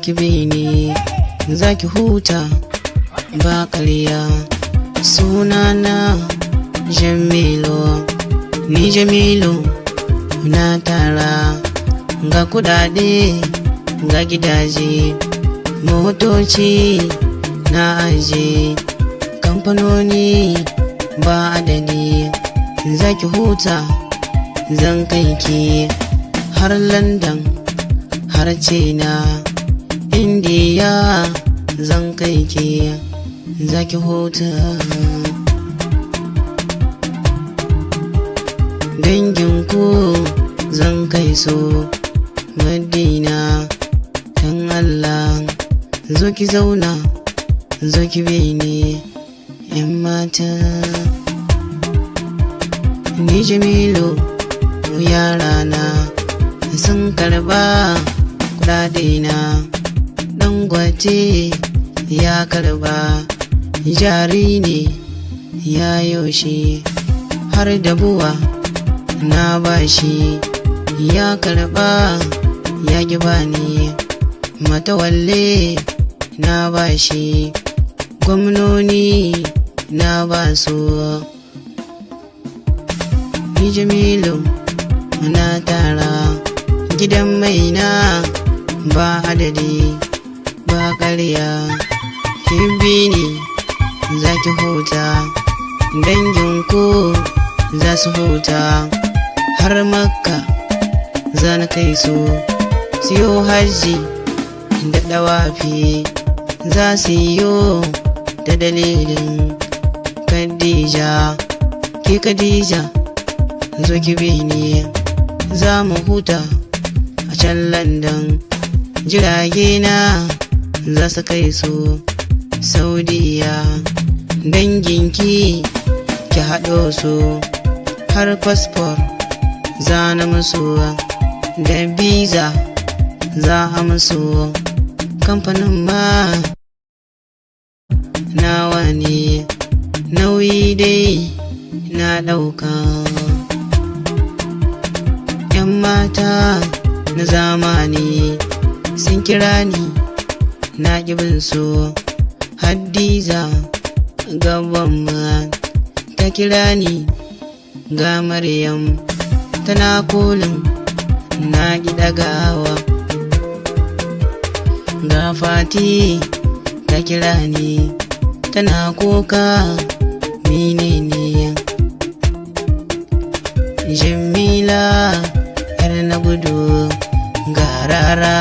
zaki bi ni zaki huta ba ƙarya. Sunana Jamilu, ni Jamilu na tara ga kudade ga gidaje motoci na aje kamfanoni ba adadi. Zaki huta zan kai ki har London har China India zan kai ki zaki huta. Danginku zan kai su Madina dan Allah zo ki zauna zo ki bi ni yan mata. Ni Jamilu yarana sun karba kudade na, Dangote ya karba jari ne ya yoshi har da buwa na bashi ya karba ya ki bani. Matawalle na bashi gwamnoni na basu. Ni Jamilu na tara gidan mai na ba adadi ba ƙarya. Kin bi ni zaki huta danginku za su huta har Makka zan kai su siyo hajji da dawafi za su yiwo da dalilin Khadija. Ki Khadija zo ki bi ni za mu huta a can London. Jirage na za su kai su Saudiya. Danginki ki haɗo su har fasfor za na musu da biza za a musu. Kamfanin ma nawa ne nauyi dai na ɗauka. Yan mata na zamani sun kira ni na ƙibin su. Hadiza gaban ma ta kira ni ga Maryam tana kolin na ɗagawa. Ga Fati ta kira ni tana kuka menene. Jamila yar na gudu ga Rara